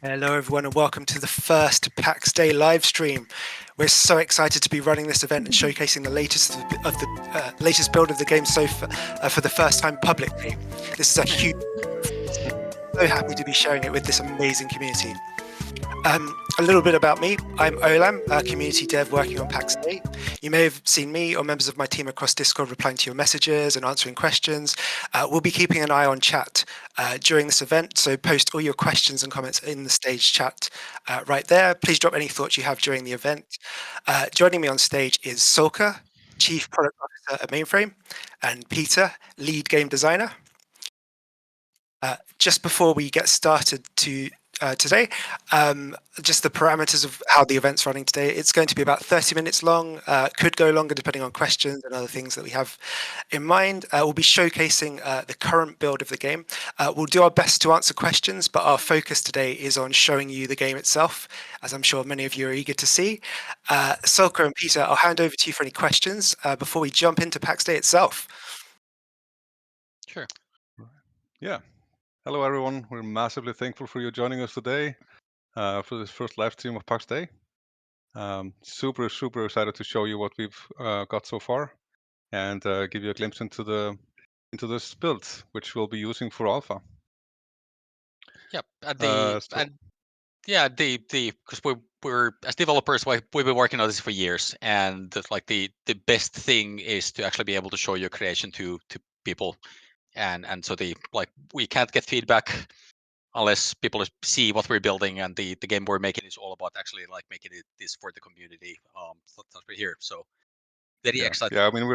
Hello, everyone, and welcome to the first Pax Dei live stream. We're so excited to be running this event and showcasing the latest latest build of the game for the first time publicly. This is a huge. So happy to be sharing it with this amazing community. A little bit about me. I'm Olam, a community dev working on Pax Dei. You may have seen me or members of my team across Discord replying to your messages and answering questions. We'll be keeping an eye on chat during this event, so post all your questions and comments in the stage chat right there. Please drop any thoughts you have during the event. Joining me on stage is Sulka, Chief Product Officer at Mainframe, and Peter, Lead Game Designer. Just before we get started today, just the parameters of how the event's running today. It's going to be about 30 minutes long, could go longer depending on questions and other things that we have in mind. We'll be showcasing the current build of the game. We'll do our best to answer questions, but our focus today is on showing you the game itself, as I'm sure many of you are eager to see. Sulka and Peter, I'll hand over to you for any questions before we jump into Pax Day itself. Sure. Yeah. Hello, everyone. We're massively thankful for you joining us today for this first live stream of Pax Day. Super excited to show you what we've got so far and give you a glimpse into this build, which we'll be using for alpha. Yep. So- Because we're as developers, we've been working on this for years, and the best thing is to actually be able to show your creation to people, and so we can't get feedback unless people see what we're building, and the game we're making is all about actually making this for the community. So that's we're here. So very excited. Yeah. I mean,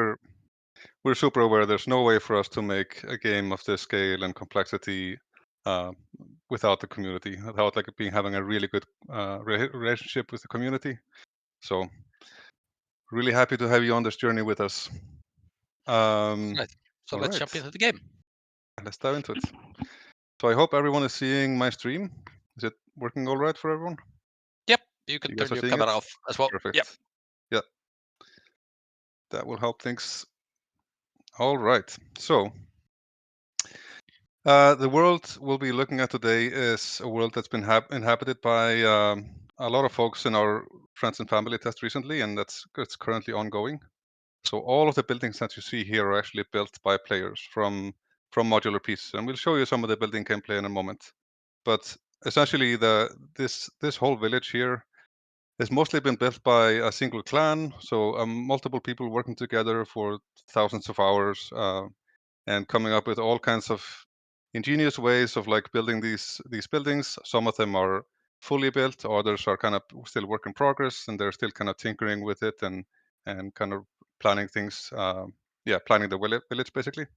we're super aware there's no way for us to make a game of this scale and complexity without the community, without having a really good relationship with the community. So really happy to have you on this journey with us. Right. So let's jump into the game. Let's dive into it. So I hope everyone is seeing my stream. Is it working all right for everyone? Yep. You can You guys turn are your seeing camera it? off as well. Perfect. Yep. Yeah. That will help things. All right. So the world we'll be looking at today is a world that's been inhabited by a lot of folks in our friends and family test recently, and it's currently ongoing. So all of the buildings that you see here are actually built by players from modular pieces, and we'll show you some of the building gameplay in a moment. But essentially, this whole village here has mostly been built by a single clan, so multiple people working together for thousands of hours and coming up with all kinds of ingenious ways of building these buildings. Some of them are fully built, others are kind of still work in progress, and they're still kind of tinkering with it and kind of planning things. Planning the village basically.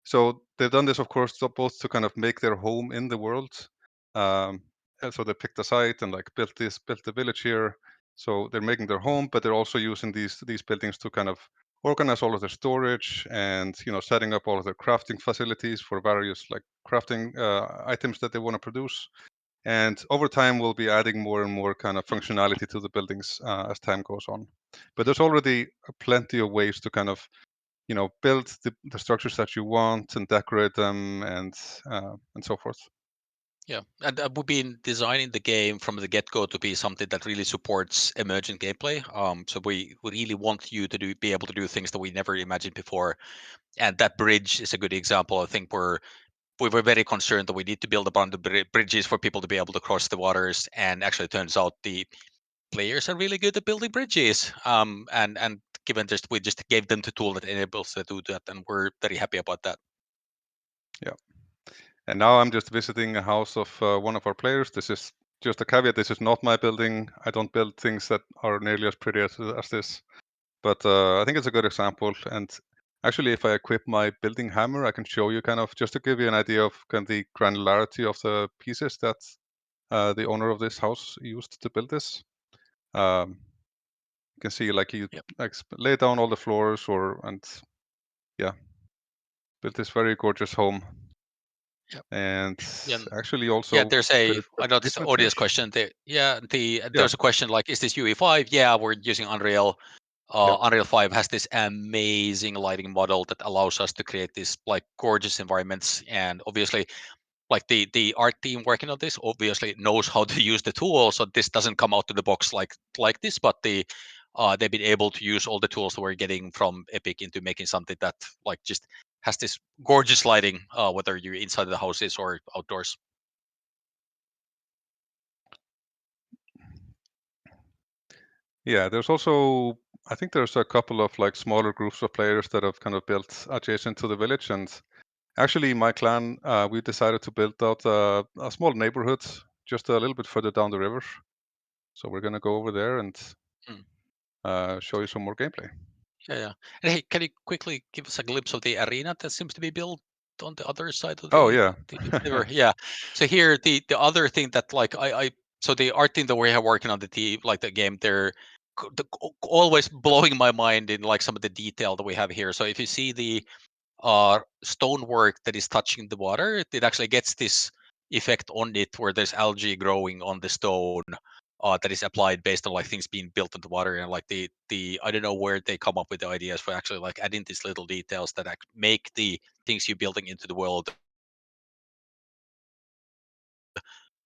So they've done this, of course, both to kind of make their home in the world. And so they picked a site and built the village here. So they're making their home, but they're also using these buildings to kind of organize all of their storage and setting up all of their crafting facilities for various crafting items that they want to produce. And over time, we'll be adding more and more kind of functionality to the buildings as time goes on. But there's already plenty of ways to kind of build the structures that you want and decorate them and so forth. Yeah, and we've been designing the game from the get-go to be something that really supports emergent gameplay. So we really want you to be able to do things that we never imagined before, and that bridge is a good example. I think we were very concerned that we need to build a bunch of bridges for people to be able to cross the waters, and actually, it turns out the players are really good at building bridges. And given we just gave them the tool that enables them to do that, and we're very happy about that. Yeah. And now I'm just visiting a house of one of our players. This is just a caveat. This is not my building. I don't build things that are nearly as pretty as this. But I think it's a good example. And actually, if I equip my building hammer, I can show you kind of just to give you an idea of kind of the granularity of the pieces that the owner of this house used to build this. You can see he lay down all the floors and built this very gorgeous home. Yep. And Yeah. actually also Yeah, there's very I know this placement audience here. question. There's a question like, is this UE5? Yeah, we're using Unreal. Yep. Unreal 5 has this amazing lighting model that allows us to create these gorgeous environments. And obviously, like the art team working on this obviously knows how to use the tool, so this doesn't come out of the box like this, but they've been able to use all the tools that we're getting from Epic into making something that like just has this gorgeous lighting, whether you're inside the houses or outdoors. Yeah, there's also, I think there's a couple of like smaller groups of players that have kind of built adjacent to the village. And actually, my clan, we decided to build out a small neighborhood just a little bit further down the river. So we're gonna go over there and show you some more gameplay. Yeah. And hey, can you quickly give us a glimpse of the arena that seems to be built on the other side of Oh yeah. the river? Yeah. So here, the other thing that like so the art team that we have working on the team, like the game, they're always blowing my mind in like some of the detail that we have here. So if you see the stonework that is touching the water, it actually gets this effect on it where there's algae growing on the stone, that is applied based on like things being built into water. And like the I don't know where they come up with the ideas for actually like adding these little details that make the things you're building into the world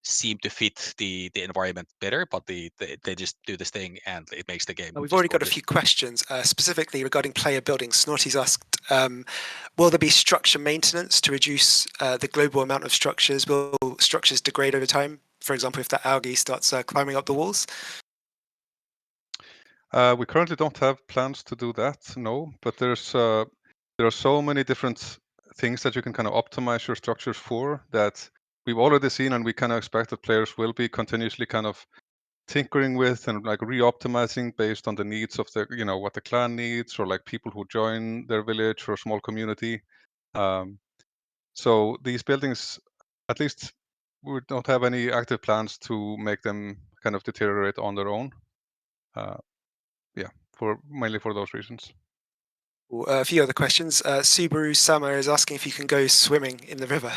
seem to fit the environment better, but they just do this thing and it makes the game. We've just already got a gorgeous. few questions, specifically regarding player building. Snorty's asked, will there be structure maintenance to reduce the global amount of structures? Will structures degrade over time? For example, if the algae starts climbing up the walls? We currently don't have plans to do that, no. But there are so many different things that you can kind of optimize your structures for that we've already seen, and we kind of expect that players will be continuously kind of tinkering with and like re-optimizing based on the needs of the, what the clan needs, or like people who join their village or small community. So these buildings, at least we don't have any active plans to make them kind of deteriorate on their own. Yeah, mainly for those reasons. A few other questions. Subaru Sama is asking if you can go swimming in the river.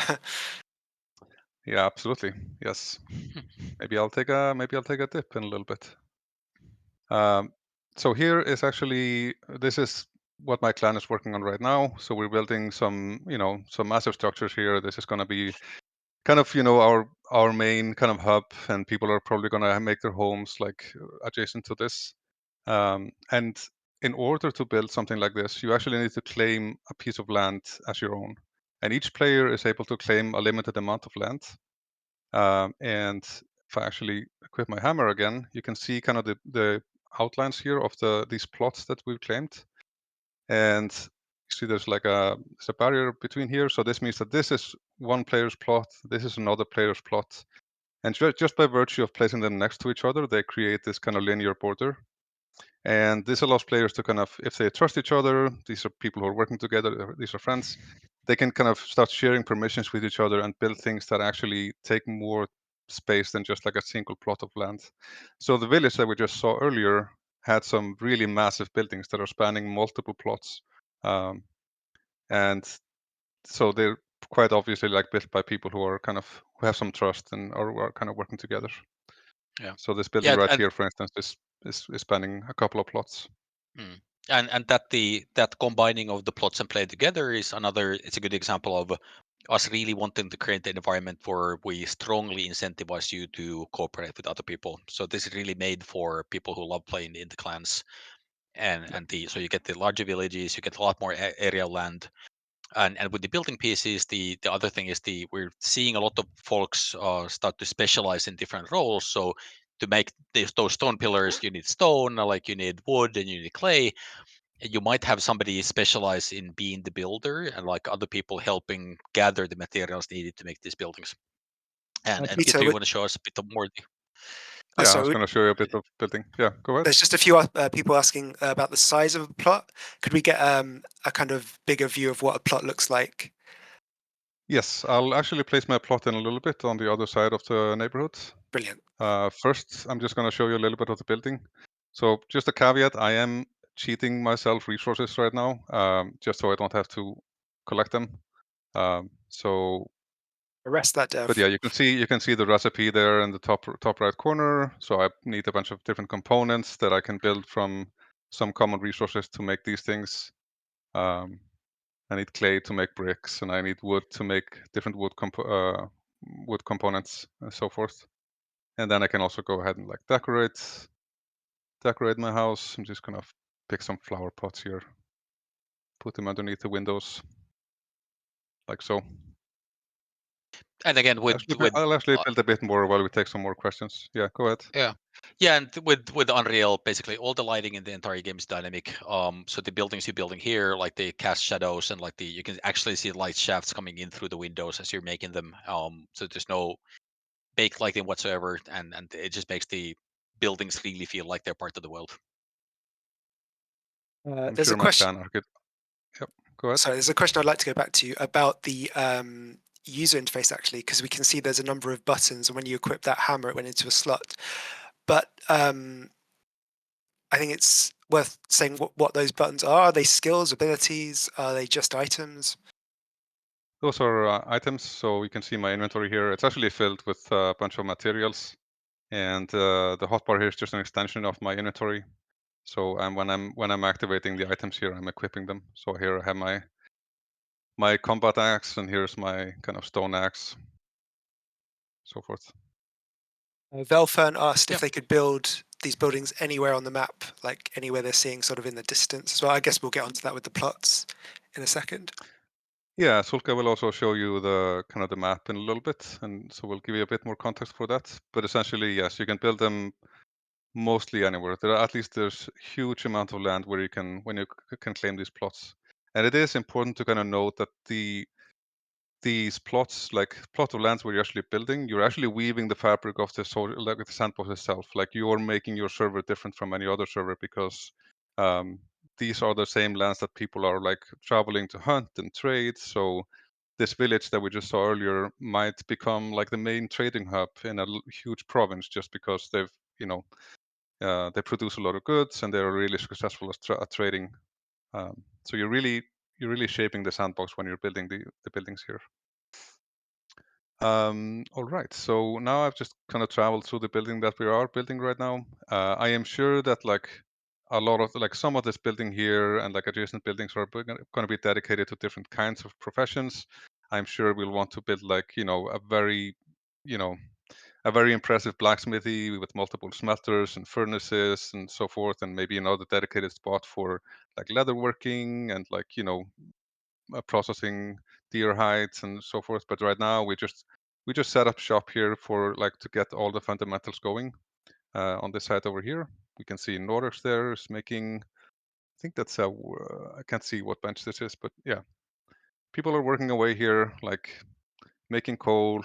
Yeah, absolutely. Yes. Maybe I'll take a dip in a little bit. So here is actually, this is what my clan is working on right now. So we're building some massive structures here. This is going to be kind of, our main kind of hub, and people are probably going to make their homes like adjacent to this. And in order to build something like this, you actually need to claim a piece of land as your own. And each player is able to claim a limited amount of land. And if I actually equip my hammer again, you can see kind of the outlines here of these plots that we've claimed. And you see there's like there's a barrier between here. So this means that this is one player's plot, this is another player's plot. And just by virtue of placing them next to each other, they create this kind of linear border. And this allows players to kind of, if they trust each other, these are people who are working together, these are friends, they can kind of start sharing permissions with each other and build things that actually take more space than just like a single plot of land. So the village that we just saw earlier had some really massive buildings that are spanning multiple plots. And so they're quite obviously like built by people who have some trust and are kind of working together. Yeah. So this building right And here, for instance, is spanning a couple of plots. And that combining of the plots and play together is it's a good example of us really wanting to create an environment where we strongly incentivize you to cooperate with other people. So this is really made for people who love playing in the clans, so you get the larger villages, you get a lot more area land. And with the building pieces, the other thing is we're seeing a lot of folks start to specialize in different roles. So to make those stone pillars, you need stone, like you need wood and you need clay. And you might have somebody specialize in being the builder, and like other people helping gather the materials needed to make these buildings. And Peter, Peter, you want to show us a bit more? Yeah, I was sorry, going to show you a bit of building. Yeah, go ahead. there's just a few people asking about the size of a plot. Could we get a kind of bigger view of what a plot looks like? Yes, I'll actually place my plot in a little bit on the other side of the neighborhood. Brilliant. First, I'm just going to show you a little bit of the building. So just a caveat, I am cheating myself resources right now, just so I don't have to collect them. So, Arrest that dev. but yeah, you can see the recipe there in the top right corner. So I need a bunch of different components that I can build from some common resources to make these things. I need clay to make bricks, and I need wood to make different wood components and so forth. And then I can also go ahead and like decorate my house. I'm just gonna pick some flower pots here, put them underneath the windows, like so. And again, I'll actually build a bit more while we take some more questions. Yeah, go ahead. yeah, and with Unreal, basically all the lighting in the entire game is dynamic. So the buildings you're building here, like they cast shadows, and like you can actually see light shafts coming in through the windows as you're making them. So there's no fake lighting whatsoever, and it just makes the buildings really feel like they're part of the world. I'm There's sure a my question. fan arcade. Yep, go ahead. Sorry, there's a question I'd like to go back to about the user interface, actually, because we can see there's a number of buttons, and when you equip that hammer, it went into a slot. But I think it's worth saying what those buttons are. Are they skills, abilities? Are they just items? Those are items. So you can see my inventory here. It's actually filled with a bunch of materials, and the hotbar here is just an extension of my inventory. So when I'm activating the items here, I'm equipping them. So here I have my combat axe, and here's my kind of stone axe, so forth. Velfern asked Yeah. if they could build these buildings anywhere on the map, like anywhere they're seeing sort of in the distance as well. I guess we'll get onto that with the plots in a second. Yeah, Sulka will also show you the kind of the map in a little bit, and so we'll give you a bit more context for that. But essentially, yes, you can build them mostly anywhere. At least there's huge amount of land where you can can claim these plots. And it is important to kind of note that these plots, like plot of lands where you're actually building, you're actually weaving the fabric of like the sandbox itself. Like you're making your server different from any other server because um, these are the same lands that people are like traveling to hunt and trade. So this village that we just saw earlier might become like the main trading hub in a huge province just because they produce a lot of goods and they're really successful at trading. So you're really shaping the sandbox when you're building the buildings here. All right, so now I've just kind of traveled through the building that we are building right now. I am sure that like a lot of like some of this building here and like adjacent buildings are going to be dedicated to different kinds of professions. I'm sure we'll want to build like you know a very impressive blacksmithy with multiple smelters and furnaces and so forth, and maybe another dedicated spot for like leatherworking and like processing deer hides and so forth. But right now we just set up shop here for like to get all the fundamentals going. On this side over here, we can see Nordex there is making. I think that's a. I can't see what bench this is, but yeah, people are working away here, like making coal,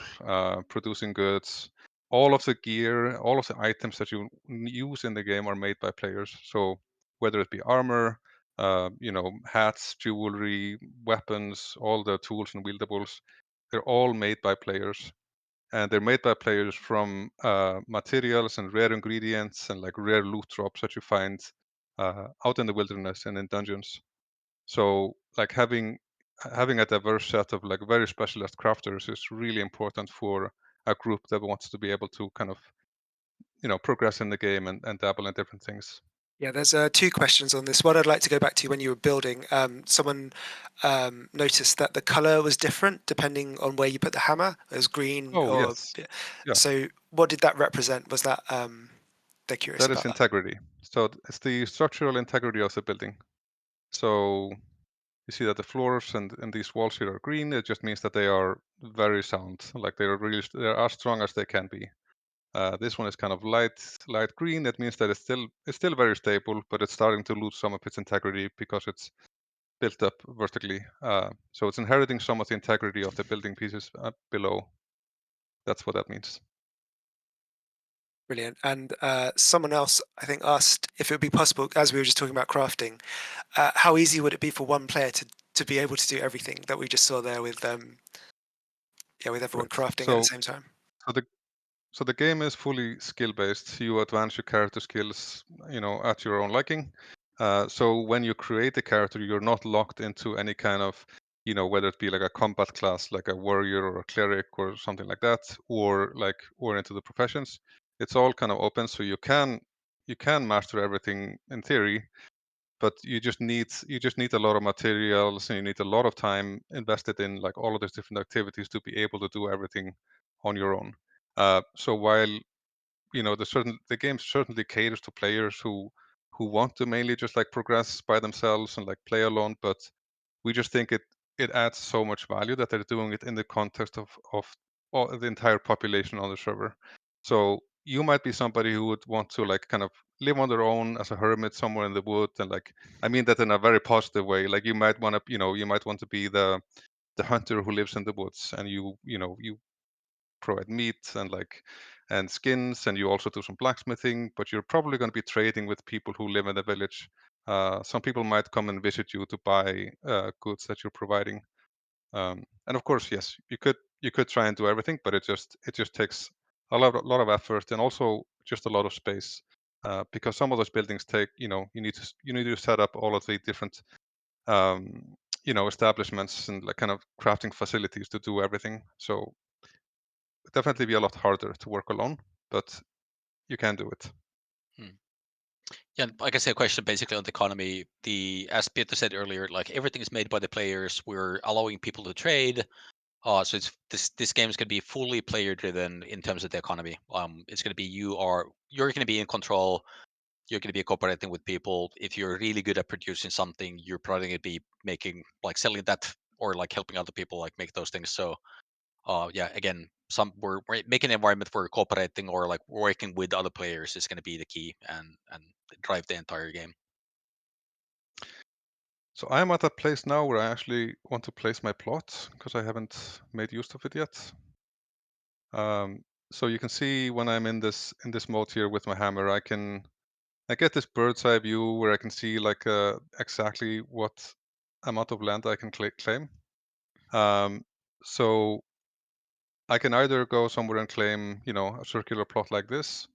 producing goods. All of the gear, all of the items that you use in the game are made by players. So whether it be armor, hats, jewelry, weapons, all the tools and wieldables, they're all made by players. And they're made by players from materials and rare ingredients and like rare loot drops that you find out in the wilderness and in dungeons. So like having a diverse set of like very specialized crafters is really important for a group that wants to be able to kind of progress in the game and dabble in different things. Yeah, there's two questions on this. One I'd like to go back to when you were building. Someone noticed that the color was different depending on where you put the hammer. It was green Oh or yes, yeah, so. What did that represent? Was that they're curious that is about that. integrity. So it's the structural integrity of the building. So you see that the floors and these walls here are green. It just means that they are very sound, like they're as strong as they can be. This one is kind of light green. That means that it's still very stable, but it's starting to lose some of its integrity because it's built up vertically. So it's inheriting some of the integrity of the building pieces below. That's what that means. Brilliant. And someone else, I think, asked if it would be possible, as we were just talking about crafting, how easy would it be for one player to be able to do everything that we just saw there with with everyone Right. crafting at the So same time? so the so the game is fully skill based. You advance your character skills, at your own liking. So when you create a character, you're not locked into any kind of, whether it be like a combat class, like a warrior or a cleric or something like that, or into the professions. It's all kind of open, so you can master everything in theory. but you just need a lot of materials, and you need a lot of time invested in like all of these different activities to be able to do everything on your own. So while the game certainly caters to players who want to mainly just like progress by themselves and like play alone, but we just think it adds so much value that they're doing it in the context of all, the entire population on the server. So you might be somebody who would want to like kind of live on their own as a hermit somewhere in the wood, and like I mean that in a very positive way. Like you might want to you might want to be the hunter who lives in the woods, and you provide meat and skins, and you also do some blacksmithing, but you're probably going to be trading with people who live in the village. Some people might come and visit you to buy goods that you're providing, and of course, yes, you could try and do everything, but it just takes a lot of effort, and also just a lot of space, because some of those buildings take you need to set up all of the different um, establishments and like kind of crafting facilities to do everything. So definitely be a lot harder to work alone, but you can do it. Yeah, I guess a question basically on the economy. As Peter said earlier, like everything is made by the players. We're allowing people to trade. So it's this game is going to be fully player driven in terms of the economy. It's going to be you're going to be in control. You're going to be cooperating with people. If you're really good at producing something, you're probably going to be making like selling that or like helping other people like make those things. So yeah, again, we're making an environment where cooperating or like working with other players is going to be the key and drive the entire game. So I am at a place now where I actually want to place my plot because I haven't made use of it yet. So you can see when I'm in this mode here with my hammer, I get this bird's eye view where I can see like exactly what amount of land I can claim. So I can either go somewhere and claim, a circular plot like this,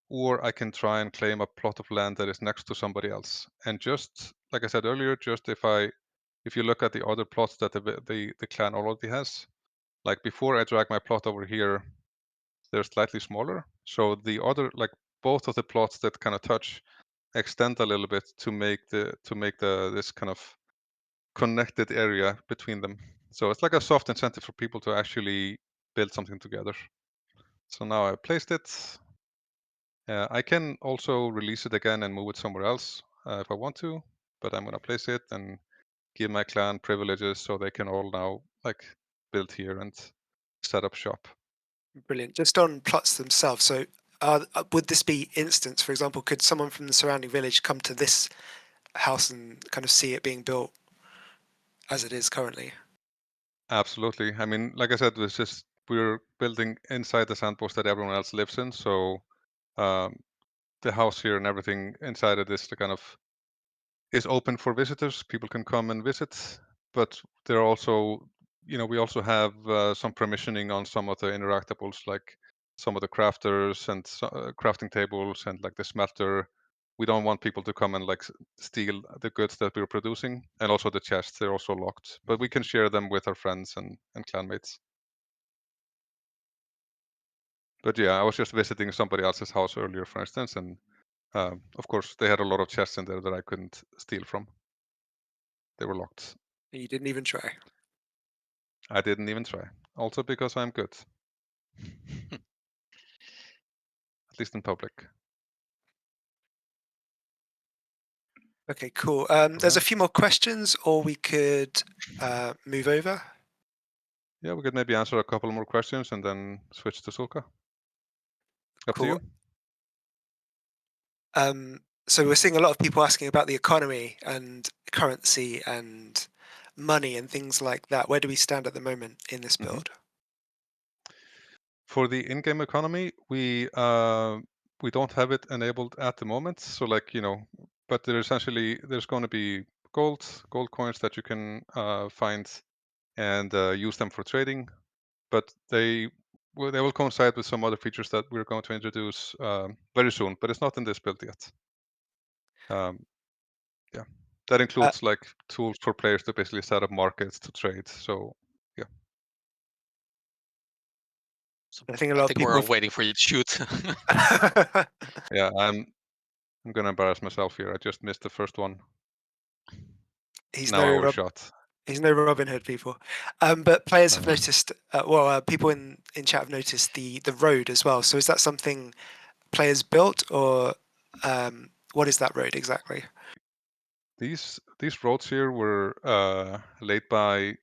or I can try and claim a plot of land that is next to somebody else. And just like I said earlier, just if you look at the other plots that the clan already has, like before I drag my plot over here, they're slightly smaller. So the other, like both of the plots that kind of touch extend a little bit to make this kind of connected area between them. So it's like a soft incentive for people to actually build something together. So now I placed it. I can also release it again and move it somewhere else if I want to, but I'm going to place it and give my clan privileges so they can all now like build here and set up shop. Brilliant. Just on plots themselves. So would this be instance, for example, could someone from the surrounding village come to this house and kind of see it being built as it is currently? Absolutely. I mean, like I said, we're building inside the sandbox that everyone else lives in. So um, the house here and everything inside of this kind of is open for visitors. People can come and visit, but there are also, we also have some permissioning on some of the interactables, like some of the crafters and crafting tables and like the smelter. We don't want people to come and like steal the goods that we're producing, and also the chests. They're also locked, but we can share them with our friends and clanmates. But yeah, I was just visiting somebody else's house earlier, for instance, and of course they had a lot of chests in there that I couldn't steal from. They were locked. You didn't even try. I didn't even try. Also because I'm good. At least in public. Okay, cool. There's a few more questions, or we could move over. Yeah, we could maybe answer a couple more questions and then switch to Sulka. Up to Cool. you. So we're seeing a lot of people asking about the economy and currency and money and things like that. Where do we stand at the moment in this build? For the in-game economy, we don't have it enabled at the moment. So like, but there's going to be gold coins that you can find and use them for trading. But they will coincide with some other features that we're going to introduce very soon. But it's not in this build yet. Yeah, that includes like tools for players to basically set up markets to trade. So yeah. So I think a I lot of think people we're all waiting for you to shoot. Yeah, I'm gonna embarrass myself here. I just missed the first one. He's Now no I was shot. he's no Robin Hood, people. But players have No. noticed. People in chat have noticed the road as well. So is that something players built, or what is that road exactly? These roads here were laid by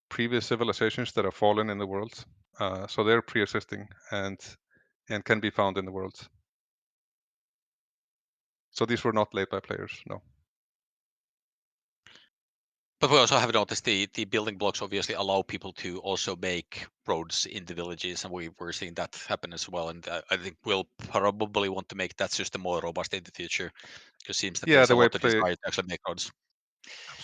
previous civilizations that have fallen in the world. So they're pre-existing and can be found in the world. So these were not laid by players, no. But we also have noticed the building blocks obviously allow people to also make roads in the villages, and we're seeing that happen as well. And I think we'll probably want to make that system more robust in the future, because it seems that Yeah, there's the a way lot of play desire to actually make roads.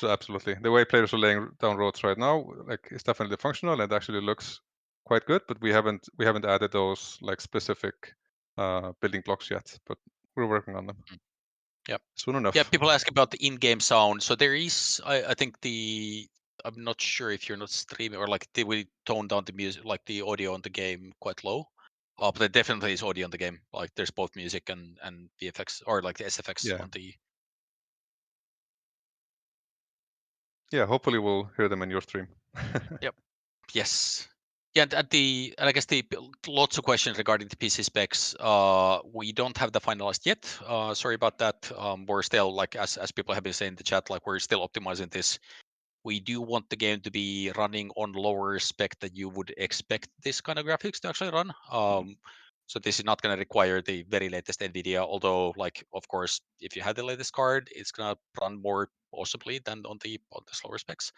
absolutely. The way players are laying down roads right now, like, it's definitely functional and actually looks quite good, but we haven't added those like specific building blocks yet, but we're working on them. Yep. Soon enough. Yeah, people ask about the in-game sound. So there is, I think I'm not sure if you're not streaming or like did we tone down the music, like the audio on the game quite low. But there definitely is audio on the game. Like there's both music and VFX or like the SFX Yeah. on the. Yeah, hopefully we'll hear them in your stream. Yep. Yes. Yeah, and I guess lots of questions regarding the PC specs. We don't have the finalized yet. Sorry about that. We're still like as people have been saying in the chat, like we're still optimizing this. We do want the game to be running on lower spec that you would expect this kind of graphics to actually run. So this is not going to require the very latest NVIDIA, although, like, of course, if you have the latest card, it's going to run more possibly than on the slower specs.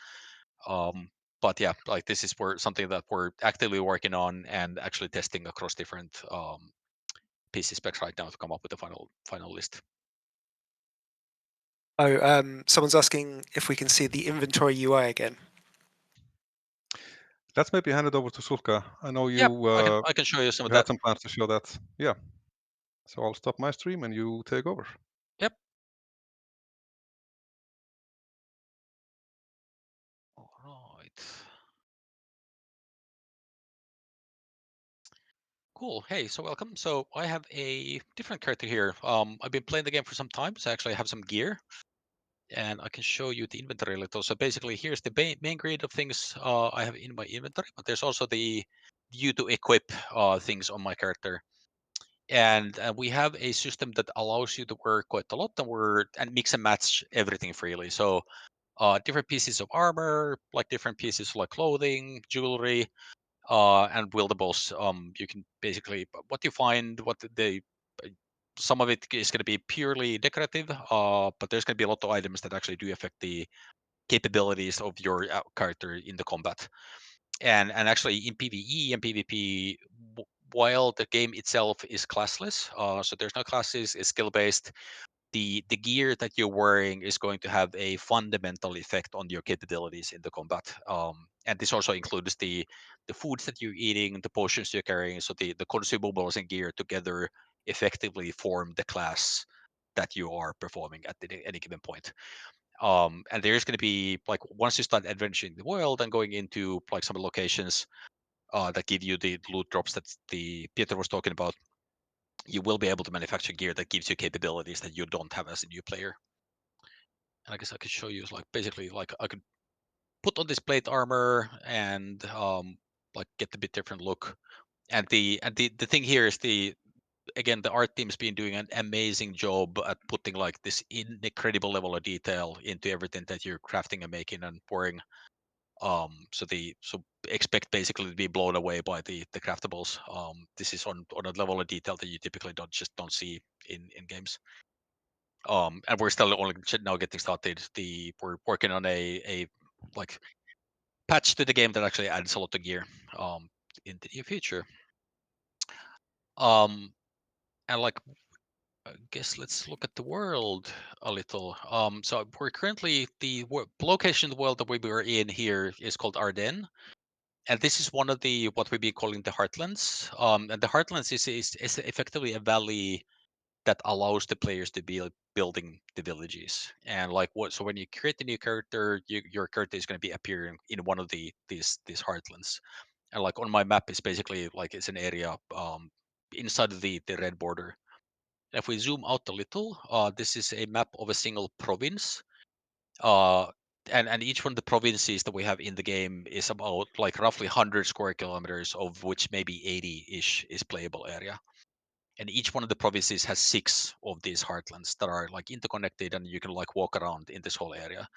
But yeah, like this is something that we're actively working on and actually testing across different PC specs right now to come up with the final list. Someone's asking if we can see the inventory UI again. Let's maybe hand it over to Sulka. I know Yeah, you I can show you some of you had that. some plans to show that. Yeah. So I'll stop my stream and you take over. Yep. All right. Cool. Hey, so welcome. So I have a different character here. I've been playing the game for some time, so I actually have some gear, and I can show you the inventory a little. So basically, here's the main grid of things I have in my inventory, but there's also the view to equip things on my character. And we have a system that allows you to work quite a lot and mix and match everything freely. So different pieces of armor, like different pieces like clothing, jewelry, and buildables. You can basically what you find, uh, some of it is going to be purely decorative, but there's going to be a lot of items that actually do affect the capabilities of your character in the combat. And actually in PvE and PvP, while the game itself is classless, so there's no classes, it's skill based. The gear that you're wearing is going to have a fundamental effect on your capabilities in the combat. And this also includes the foods that you're eating, the potions you're carrying. So the consumables and gear together effectively form the class that you are performing at any given point. And there's going to be like once you start adventuring the world and going into like some locations that give you the loot drops that the Peter was talking about, you will be able to manufacture gear that gives you capabilities that you don't have as a new player. And I guess I could show you like basically like I could put on this plate armor and like get a bit different look. And the thing here is again the art team's been doing an amazing job at putting like this incredible level of detail into everything that you're crafting and making and pouring. So expect basically to be blown away by the craftables. This is on a level of detail that you typically don't see in games. And we're still only now getting started. We're working on a like patch to the game that actually adds a lot of gear in the near future. Um, and like I guess let's look at the world a little. So we're currently location of the world that we were in here is called Ardennes. And this is one of the what we've been calling the heartlands. And the heartlands is effectively a valley that allows the players to be building the villages. And like what, so when you create a new character, your character is going to be appearing in one of these heartlands. And like on my map, it's basically like it's an area inside of the red border. And if we zoom out a little, this is a map of a single province. Uh, and each one of the provinces that we have in the game is about like roughly 100 square kilometers, of which maybe 80-ish is playable area. And each one of the provinces has 6 of these heartlands that are like interconnected, and you can like walk around in this whole area.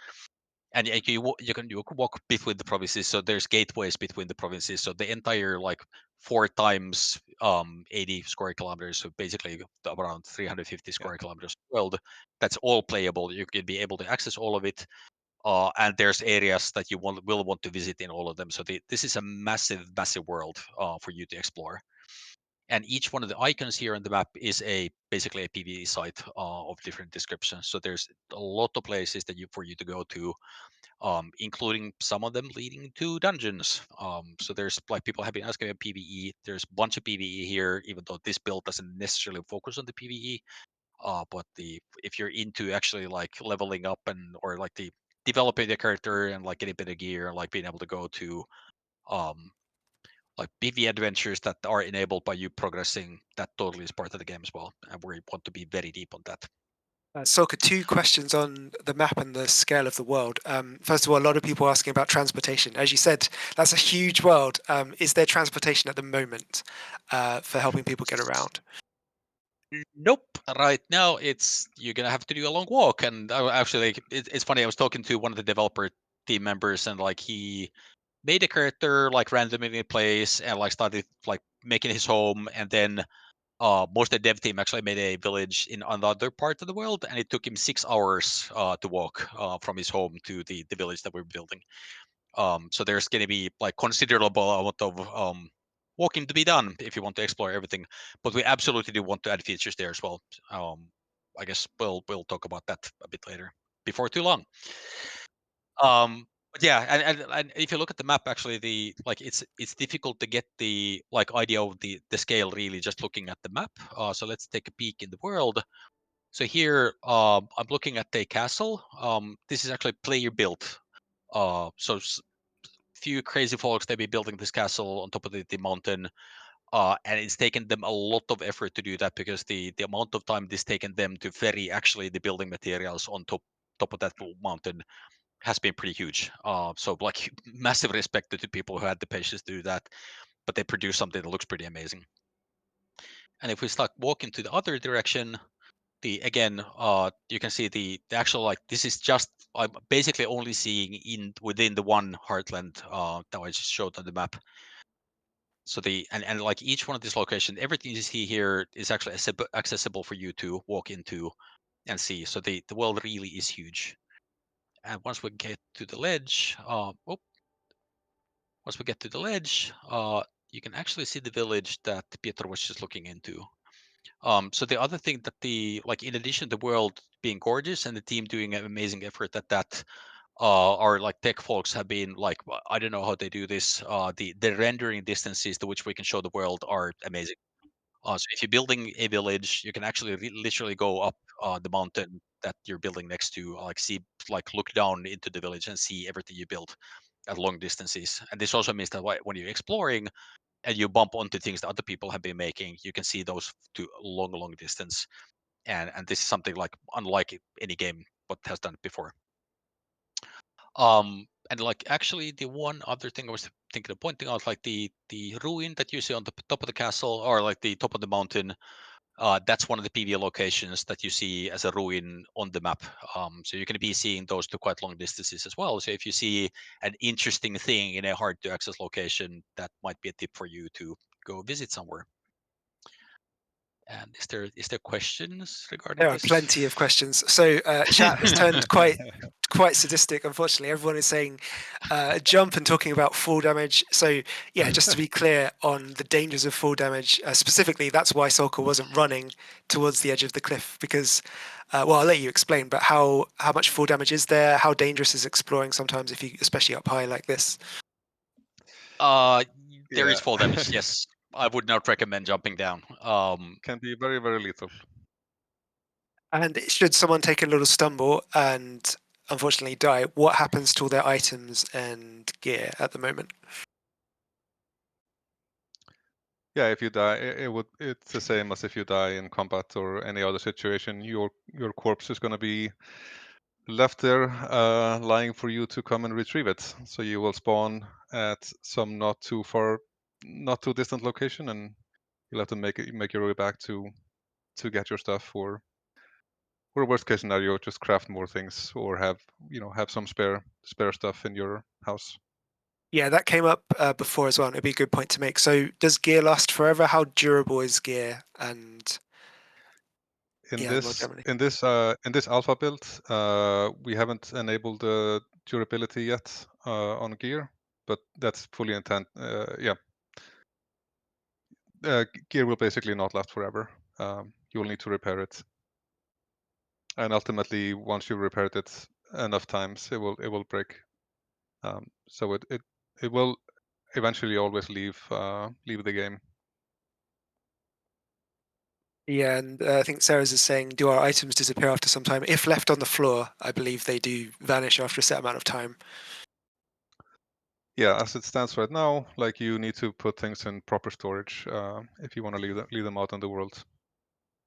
And you can walk between the provinces, so there's gateways between the provinces. So the entire like 4 times 80 square kilometers, so basically around 350 square kilometers world, that's all playable. You can be able to access all of it. And there's areas that you will want to visit in all of them. So this is a massive, massive world for you to explore. And each one of the icons here on the map is basically a PvE site of different descriptions. So there's a lot of places that for you to go to, including some of them leading to dungeons. So there's like people have been asking about PvE. There's a bunch of PvE here, even though this build doesn't necessarily focus on the PvE. But if you're into actually like leveling up or like the developing the character and like getting a bit of gear and like being able to go to um like PvE adventures that are enabled by you progressing, that totally is part of the game as well. And we want to be very deep on that. Sulka, 2 questions on the map and the scale of the world. First of all, a lot of people asking about transportation. As you said, that's a huge world. Is there transportation at the moment for helping people get around? Nope. Right now, you're gonna have to do a long walk. And actually, it's funny. I was talking to one of the developer team members, and like he made a character like randomly in a place, and like started like making his home, and then most of the dev team actually made a village in another part of the world, and it took him 6 hours to walk from his home to the village that we're building. So there's going to be like considerable amount of walking to be done if you want to explore everything. But we absolutely do want to add features there as well. I guess we'll talk about that a bit later, before too long. But yeah, and if you look at the map, actually, it's difficult to get the like idea of the scale really just looking at the map. So let's take a peek in the world. So here, I'm looking at a castle. This is actually player built. So few crazy folks they've been building this castle on top of the mountain. And it's taken them a lot of effort to do that, because the amount of time it's taken them to ferry actually the building materials on top of that mountain has been pretty huge. So like massive respect to the people who had the patience to do that, but they produced something that looks pretty amazing. And if we start walking to the other direction, you can see the actual, like, this is just, I'm basically only seeing within the one heartland that I just showed on the map. So and like each one of these locations, everything you see here is actually accessible for you to walk into and see. So the world really is huge. And once we get to the ledge, you can actually see the village that Pietro was just looking into. So the other thing that in addition to the world being gorgeous and the team doing an amazing effort at that, our like tech folks have been like, I don't know how they do this. The rendering distances to which we can show the world are amazing. So if you're building a village, you can actually literally go up the mountain that you're building next to, look down into the village and see everything you built at long distances. And this also means that when you're exploring and you bump onto things that other people have been making, you can see those to long distance. And this is something like unlike any game what has done it before. And like actually the one other thing I was thinking of pointing out, like the ruin that you see on the top of the castle, or like the top of the mountain, that's one of the PvE locations that you see as a ruin on the map. So you're going to be seeing those to quite long distances as well. So if you see an interesting thing in a hard to access location, that might be a tip for you to go visit somewhere. And is there questions regarding There are this? plenty of questions. So chat has turned quite sadistic. Unfortunately, everyone is saying jump and talking about fall damage. So yeah, just to be clear on the dangers of fall damage, specifically, that's why Sulka wasn't running towards the edge of the cliff, because well, I'll let you explain. But how much fall damage is there? How dangerous is exploring sometimes, especially up high like this? There is fall damage. Yes, I would not recommend jumping down. Can be very, very lethal. And should someone take a little stumble and unfortunately die, what happens to all their items and gear at the moment? Yeah, if you die, it's the same as if you die in combat or any other situation. Your corpse is going to be left there lying for you to come and retrieve it. So you will spawn at some not too distant location, and you'll have to make your way back to get your stuff, or worst case scenario, just craft more things, or have some spare stuff in your house. Yeah, that came up before as well, and it'd be a good point to make. So, does gear last forever? How durable is gear? And In yeah, more generally. in this alpha build, we haven't enabled the durability yet on gear, but that's fully intent. Gear will basically not last forever. You will need to repair it, and ultimately, once you've repaired it enough times, it will break. So it will eventually always leave the game. Yeah, and I think Sarah's is saying, do our items disappear after some time? If left on the floor, I believe they do vanish after a set amount of time. Yeah, as it stands right now, like, you need to put things in proper storage if you want to leave them out in the world.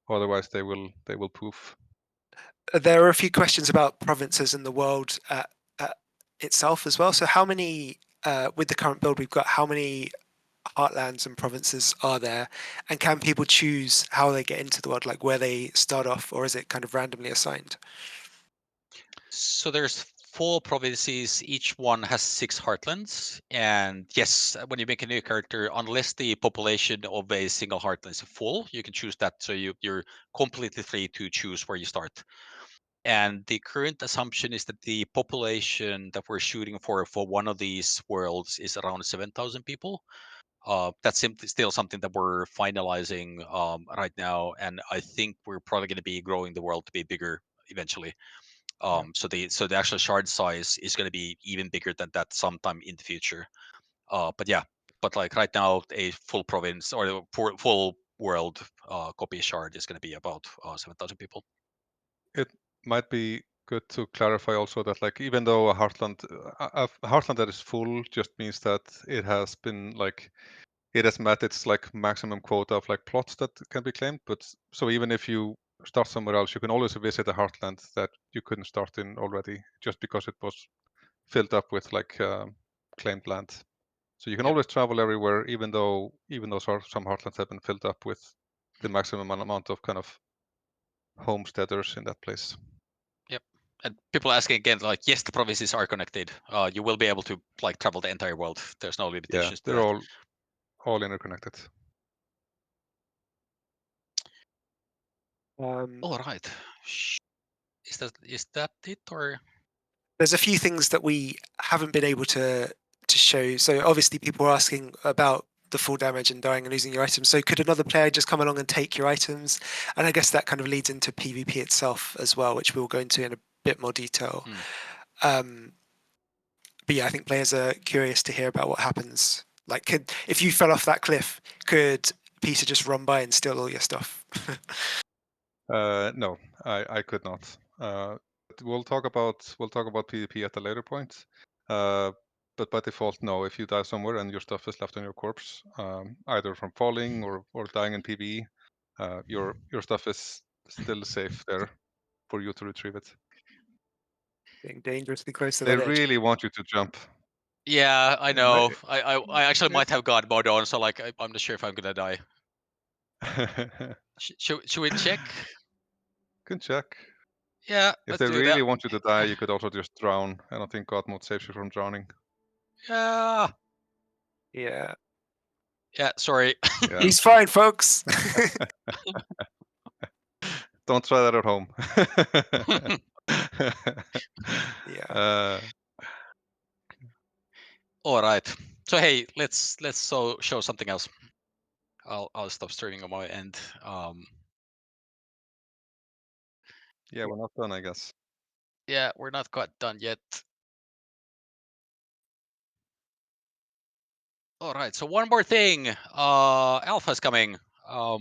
Otherwise, they will poof. There are a few questions about provinces in the world itself as well. So, how many, with the current build we've got, how many heartlands and provinces are there, and can people choose how they get into the world, like where they start off, or is it kind of randomly assigned? So there's 4 provinces. Each one has 6 heartlands. And yes, when you make a new character, unless the population of a single heartland is full, you can choose that. So you're completely free to choose where you start. And the current assumption is that the population that we're shooting for one of these worlds is around 7,000 people. That's simply still something that we're finalizing right now, and I think we're probably going to be growing the world to be bigger eventually. So the actual shard size is going to be even bigger than that sometime in the future. But yeah, but like right now, a full province or the full world copy shard is going to be about 7,000 people. It might be good to clarify also that, like, even though a heartland that is full just means that it has been, like, it has met its, like, maximum quota of, like, plots that can be claimed. But so even if you start somewhere else, you can always visit a heartland that you couldn't start in already, just because it was filled up with, like, claimed land. So you can Yep. always travel everywhere, even though some heartlands have been filled up with the maximum amount of kind of homesteaders in that place. Yep. And people asking again, like, yes, the provinces are connected. You will be able to like travel the entire world. There's no Yeah, limitations to they're that. all interconnected. All right. Is that it or? There's a few things that we haven't been able to show. So obviously people are asking about the full damage and dying and losing your items. So could another player just come along and take your items? And I guess that kind of leads into PvP itself as well, which we'll go into in a bit more detail. But yeah, I think players are curious to hear about what happens. Like, if you fell off that cliff, could Peter just run by and steal all your stuff? No, I could not. We'll talk about PvP at a later point. But by default, no. If you die somewhere and your stuff is left on your corpse, either from falling or dying in PvE, your stuff is still safe there for you to retrieve it. Being dangerously close to They that edge. really want you to jump. Yeah, I And know. I actually might it's have God mode on, so like I'm not sure if I'm gonna die. Should we check? Can check. Yeah, If let's they do that. really want you to die, you could also just drown. I don't think God mode saves you from drowning. Yeah. Yeah. Yeah, sorry. Yeah. He's fine, folks. Don't try that at home. Yeah. All right. So hey, let's show something else. I'll stop streaming on my end. Yeah, we're not done, I guess. Yeah, we're not quite done yet. All right. So one more thing. Alpha is coming. So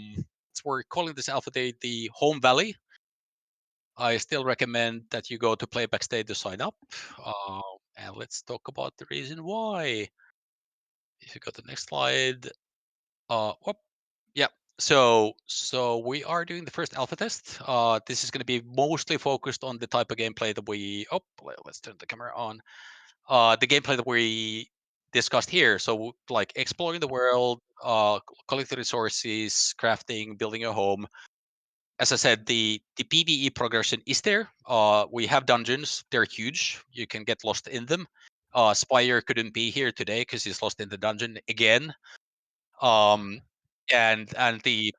we're calling this Alpha Day the Home Valley. I still recommend that you go to Play Pax Dei to sign up. And let's talk about the reason why. If you go to the next slide. Whoop, yeah. So we are doing the first alpha test. This is going to be mostly focused on the type of gameplay that we. Oh, let's turn the camera on. The gameplay that we discussed here. So like exploring the world, collecting resources, crafting, building a home. As I said, the PvE progression is there. We have dungeons. They're huge. You can get lost in them. Spire couldn't be here today because he's lost in the dungeon again. Um, and the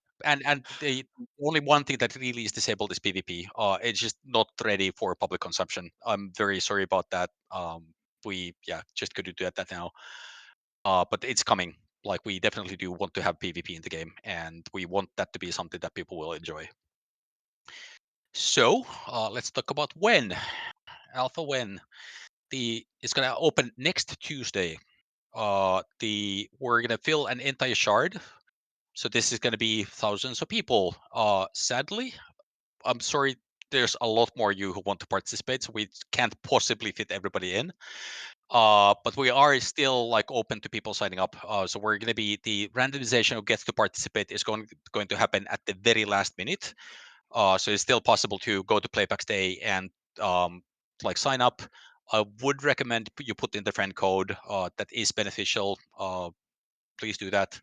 the only one thing that really is disabled is PvP. It's just not ready for public consumption. I'm very sorry about that. We just couldn't do that now. But it's coming. Like we definitely do want to have PvP in the game, and we want that to be something that people will enjoy. So let's talk about when alpha when it's gonna open next Tuesday. We're gonna fill an entire shard. So this is gonna be thousands of people. Sadly, I'm sorry. There's a lot more you who want to participate, so we can't possibly fit everybody in. But we are still like open to people signing up. So we're gonna be the randomization who gets to participate is going to happen at the very last minute. So it's still possible to go to Pax Dei and like sign up. I would recommend you put in the friend code. That is beneficial. Please do that.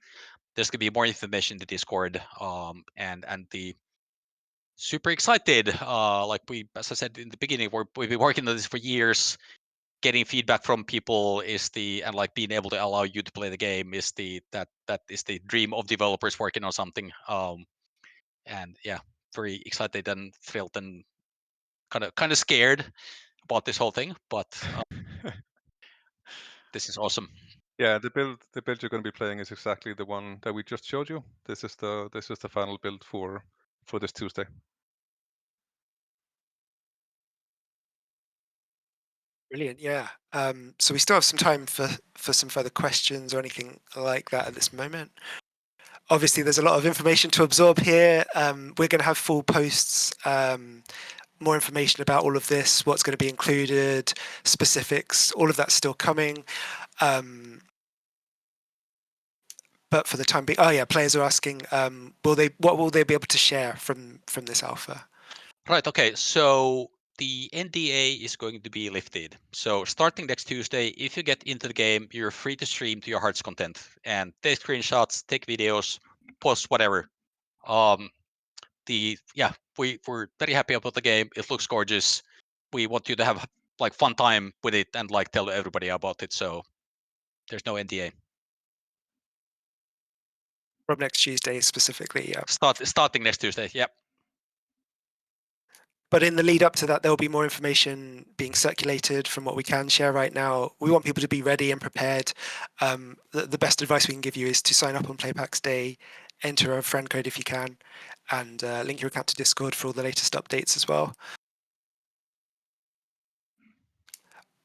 There's gonna be more information in the Discord. And the super excited. Like as I said in the beginning, we've been working on this for years. Getting feedback from people is and like being able to allow you to play the game is that is the dream of developers working on something. And yeah, very excited and thrilled and kind of scared about this whole thing, but this is awesome. Yeah, the build you're going to be playing is exactly the one that we just showed you. This is the final build for this Tuesday. Brilliant, yeah. So we still have some time for some further questions or anything like that at this moment. Obviously, there's a lot of information to absorb here. We're going to have full posts, more information about all of this, what's going to be included, specifics, all of that's still coming. But for the time being, players are asking, what will they be able to share from this alpha? Right. Okay. So the NDA is going to be lifted. So starting next Tuesday, if you get into the game, you're free to stream to your heart's content and take screenshots, take videos, post whatever. We're very happy about the game. It looks gorgeous. We want you to have like fun time with it and like tell everybody about it. So there's no NDA. From next Tuesday specifically, yeah. Starting next Tuesday. Yep. But in the lead up to that, there'll be more information being circulated from what we can share right now. We want people to be ready and prepared. The best advice we can give you is to sign up on Pax Dei, enter a friend code if you can, and link your account to Discord for all the latest updates as well.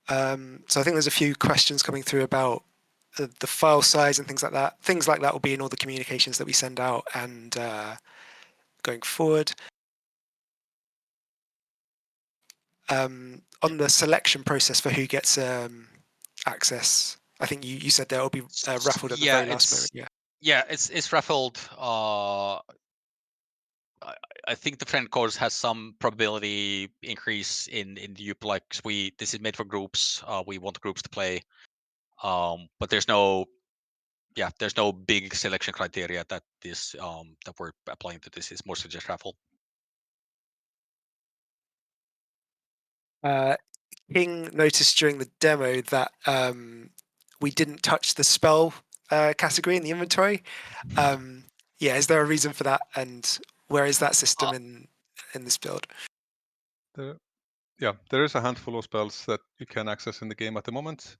So I think there's a few questions coming through about the file size and things like that. Things like that will be in all the communications that we send out and going forward. On the selection process for who gets access, I think you said there will be raffled at the very last moment. Yeah, it's raffled. I think the friend codes has some probability increase in the like this is made for groups. We want groups to play. But there's no big selection criteria that we're applying to this. It's mostly just raffle. King noticed during the demo that we didn't touch the spell category in the inventory. Is there a reason for that, and where is that system in this build? There is a handful of spells that you can access in the game at the moment.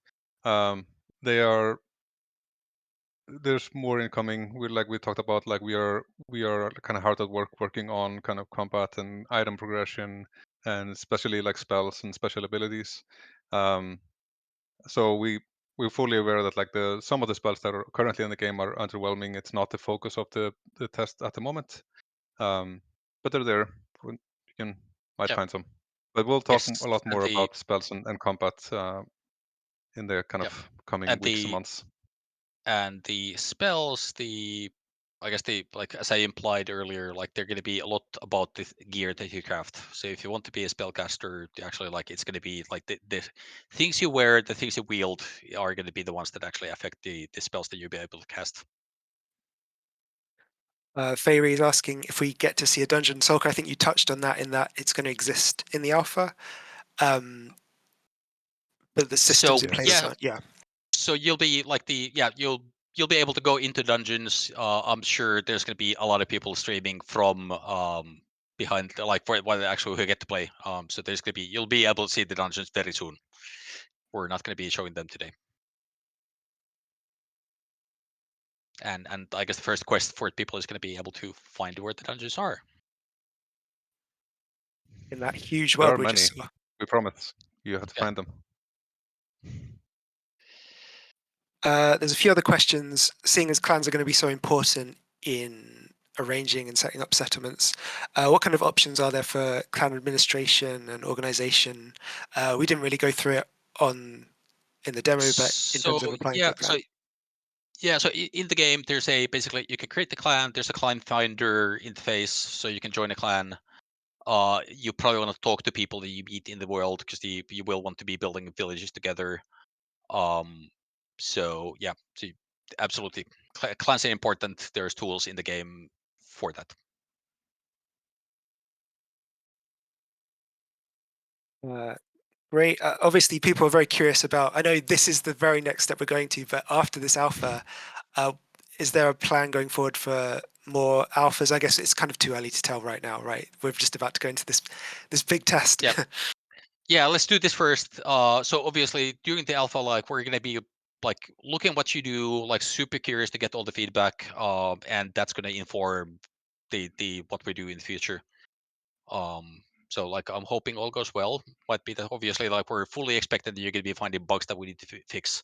There's more incoming. We talked about, like we are kind of hard at work working on kind of combat and item progression, and especially like spells and special abilities. So we're fully aware that like some of the spells that are currently in the game are underwhelming. It's not the focus of the test at the moment, but they're there. You might find some. But we'll talk a lot more about spells and combat in the kind of coming weeks and months. And the spells, I guess as I implied earlier, like they're going to be a lot about the gear that you craft. So if you want to be a spellcaster, actually, like it's going to be like the things you wear, the things you wield are going to be the ones that actually affect the spells that you'll be able to cast. Fairy is asking if we get to see a dungeon. Sulka, I think you touched on that in that it's going to exist in the alpha, but the systems in place aren't. Yeah. So you'll be like you'll be able to go into dungeons. I'm sure there's going to be a lot of people streaming from behind, like for actually who get to play. So there's going to be you'll be able to see the dungeons very soon. We're not going to be showing them today. And I guess the first quest for people is going to be able to find where the dungeons are. In that huge There world are we many. just saw. We promise. You have to find them. There's a few other questions. Seeing as clans are going to be so important in arranging and setting up settlements, what kind of options are there for clan administration and organization? We didn't really go through it in the demo, but in terms of applying for a clan. So in the game, there's basically you can create the clan. There's a clan finder interface, so you can join a clan. You probably want to talk to people that you meet in the world because you will want to be building villages together. So absolutely, clans are important. There's tools in the game for that. Great. Obviously, people are very curious about. I know this is the very next step we're going to, but after this alpha, is there a plan going forward for more alphas? I guess it's kind of too early to tell right now, right? We're just about to go into this big test. Yeah, let's do this first. So obviously during the alpha, like we're gonna be like looking what you do, like super curious to get all the feedback, and that's gonna inform the what we do in the future. So like I'm hoping all goes well. Might be that obviously like we're fully expecting that you're gonna be finding bugs that we need to fix.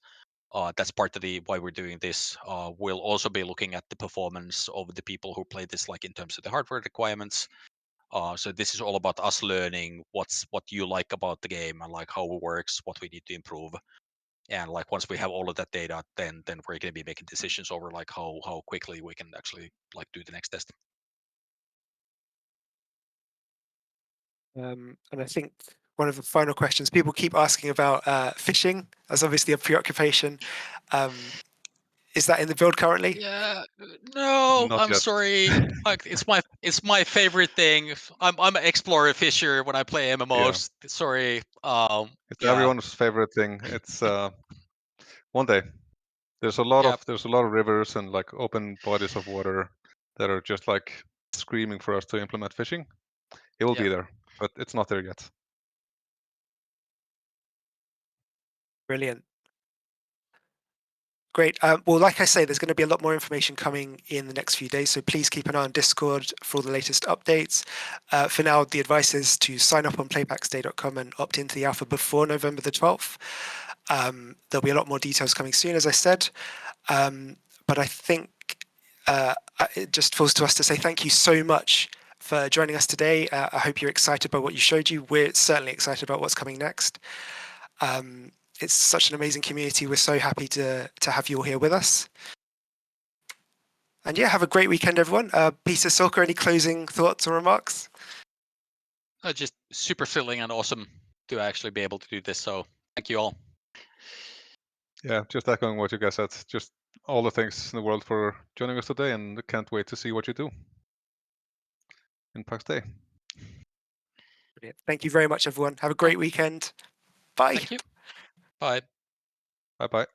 That's part of the why we're doing this. We'll also be looking at the performance of the people who play this, like in terms of the hardware requirements. So this is all about us learning what you like about the game and like how it works, what we need to improve. And like once we have all of that data, then we're going to be making decisions over like how quickly we can actually like do the next test. And I think one of the final questions people keep asking about fishing as obviously a preoccupation. Is that in the build currently? Yeah, no, Not I'm yet. sorry. Like it's my favorite thing. I'm an explorer fisher when I play MMOs. Sorry. It's everyone's favorite thing. It's one day. There's a lot of rivers and like open bodies of water that are just like screaming for us to implement fishing. It will be there, but it's not there yet. Brilliant. Great. Well, like I say, there's going to be a lot more information coming in the next few days, so please keep an eye on Discord for all the latest updates. For now, the advice is to sign up on playpaxday.com and opt into the alpha before November the 12th. There'll be a lot more details coming soon, as I said. But I think it just falls to us to say thank you so much for joining us today. I hope you're excited by what you showed you. We're certainly excited about what's coming next. It's such an amazing community. We're so happy to have you all here with us. And yeah, have a great weekend, everyone. Peter, Sulka, any closing thoughts or remarks? Just super thrilling and awesome to actually be able to do this. So thank you all. Yeah, just echoing what you guys said. Just all the thanks in the world for joining us today, and can't wait to see what you do in Pax Dei. Brilliant. Thank you very much, everyone. Have a great weekend. Bye. Thank you. Bye. Bye-bye.